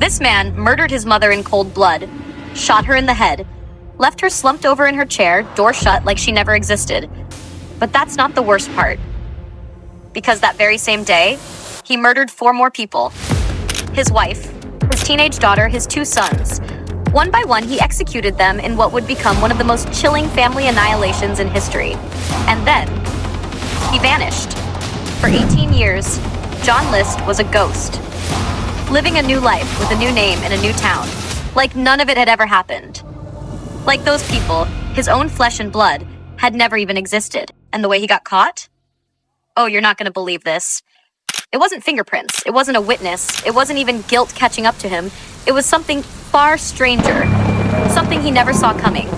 This man murdered his mother in cold blood, shot her in the head, left her slumped over in her chair, door shut like she never existed. But that's not the worst part. Because that very same day, he murdered 4 more people. His wife, his teenage daughter, his 2 sons. One by one, he executed them in what would become one of the most chilling family annihilations in history. And then, he vanished. For 18 years, John List was a ghost, living a new life with a new name in a new town, like none of it had ever happened. Like those people, his own flesh and blood, had never even existed. And the way he got caught? Oh, you're not going to believe this. It wasn't fingerprints. It wasn't a witness. It wasn't even guilt catching up to him. It was something far stranger. Something he never saw coming.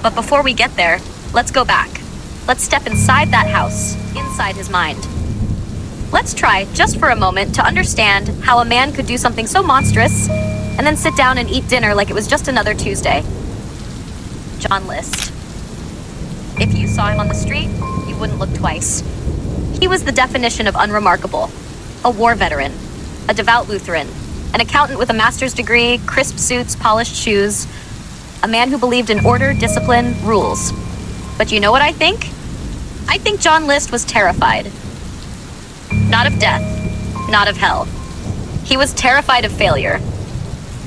But before we get there, let's go back. Let's step inside that house, inside his mind. Let's try, just for a moment, to understand how a man could do something so monstrous and then sit down and eat dinner like it was just another Tuesday. John List. If you saw him on the street, you wouldn't look twice. He was the definition of unremarkable. A war veteran, a devout Lutheran, an accountant with a master's degree, crisp suits, polished shoes, a man who believed in order, discipline, rules. But you know what I think? I think John List was terrified. Not of death, not of hell. He was terrified of failure.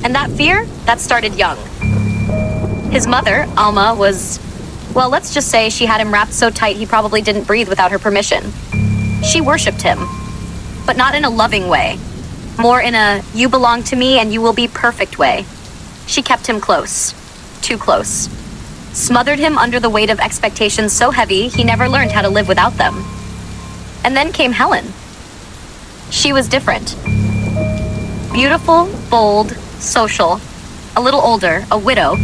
And that fear, that started young. His mother, Alma, was, well, let's just say she had him wrapped so tight he probably didn't breathe without her permission. She worshipped him, but not in a loving way. More in a, you belong to me and you will be perfect way. She kept him close, too close. Smothered him under the weight of expectations so heavy he never learned how to live without them. And then came Helen. She was different. Beautiful, bold, social, a little older, a widow.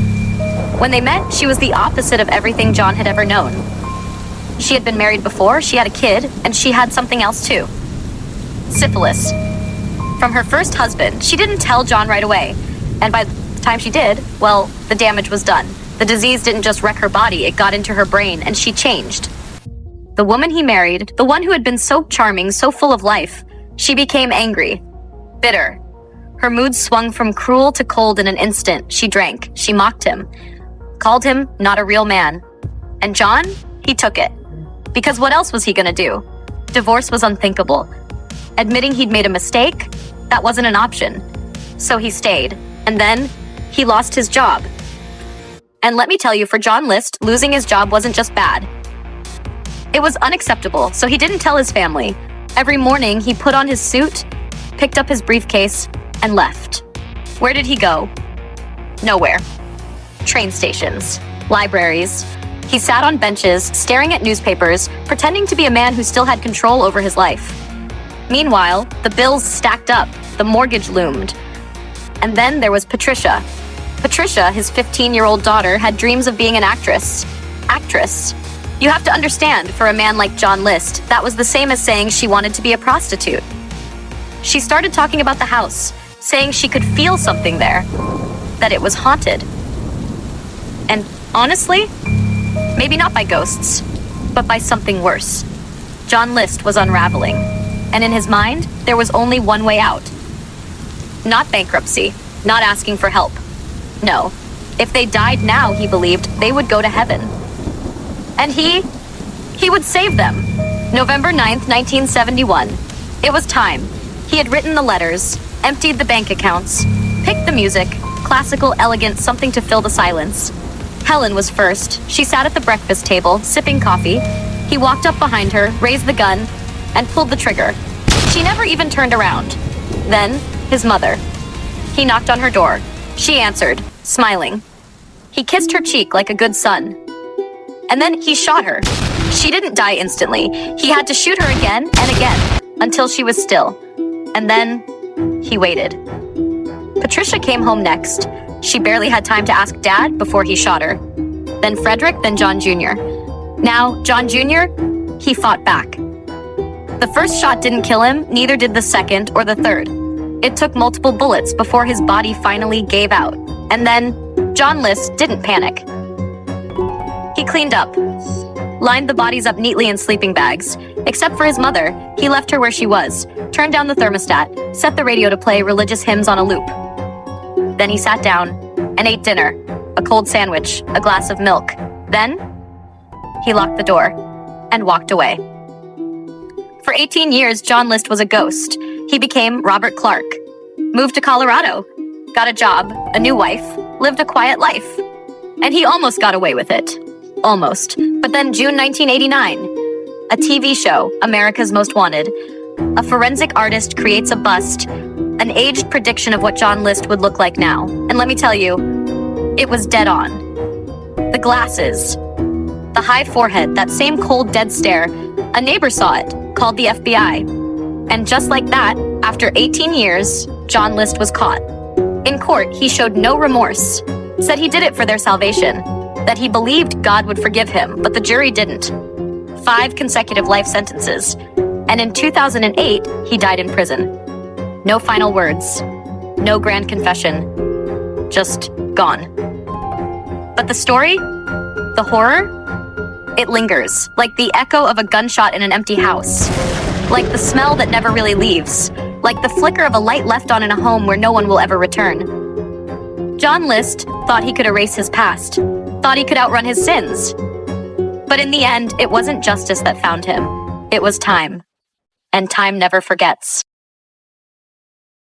When they met, she was the opposite of everything John had ever known. She had been married before, she had a kid, and she had something else too. Syphilis. From her first husband. She didn't tell John right away. And by the time she did, well, the damage was done. The disease didn't just wreck her body, it got into her brain, and she changed. The woman he married, the one who had been so charming, so full of life, she became angry, bitter. Her mood swung from cruel to cold in an instant. She drank, she mocked him, called him not a real man. And John, he took it. Because what else was he gonna do? Divorce was unthinkable. Admitting he'd made a mistake, that wasn't an option. So he stayed, and then he lost his job. And let me tell you, for John List, losing his job wasn't just bad. It was unacceptable, so he didn't tell his family. Every morning, he put on his suit, picked up his briefcase, and left. Where did he go? Nowhere. Train stations, libraries. He sat on benches, staring at newspapers, pretending to be a man who still had control over his life. Meanwhile, the bills stacked up, the mortgage loomed. And then there was Patricia. Patricia, his 15-year-old daughter, had dreams of being an actress. Actress. You have to understand, for a man like John List, that was the same as saying she wanted to be a prostitute. She started talking about the house, saying she could feel something there, that it was haunted. And honestly, maybe not by ghosts, but by something worse. John List was unraveling, and in his mind, there was only one way out. Not bankruptcy, not asking for help. No, if they died now, he believed, they would go to heaven. And he would save them. November 9th, 1971. It was time. He had written the letters, emptied the bank accounts, picked the music, classical, elegant, something to fill the silence. Helen was first. She sat at the breakfast table, sipping coffee. He walked up behind her, raised the gun, and pulled the trigger. She never even turned around. Then, his mother. He knocked on her door. She answered, smiling. He kissed her cheek like a good son. And then he shot her. She didn't die instantly. He had to shoot her again and again, until she was still. And then, he waited. Patricia came home next. She barely had time to ask Dad before he shot her. Then Frederick, then John Jr. Now, John Jr., he fought back. The first shot didn't kill him, neither did the second or the third. It took multiple bullets before his body finally gave out. And then, John List didn't panic. He cleaned up. lined the bodies up neatly in sleeping bags. Except for his mother, he left her where she was, turned down the thermostat, set the radio to play religious hymns on a loop. Then he sat down and ate dinner, a cold sandwich, a glass of milk. Then, he locked the door and walked away. For 18 years, John List was a ghost. He became Robert Clark, moved to Colorado, got a job, a new wife, lived a quiet life. And he almost got away with it. Almost. But then June 1989, a TV show, America's Most Wanted, a forensic artist creates a bust, an aged prediction of what John List would look like now. And let me tell you, it was dead on. The glasses, the high forehead, that same cold, dead stare. A neighbor saw it, called the FBI. And just like that, after 18 years, John List was caught. In court, he showed no remorse, said he did it for their salvation, that he believed God would forgive him, but the jury didn't. 5 consecutive life sentences. And in 2008, he died in prison. No final words, no grand confession, just gone. But the story, the horror, it lingers, like the echo of a gunshot in an empty house, like the smell that never really leaves, like the flicker of a light left on in a home where no one will ever return. John List thought he could erase his past, thought he could outrun his sins. But in the end, it wasn't justice that found him. It was time. And time never forgets.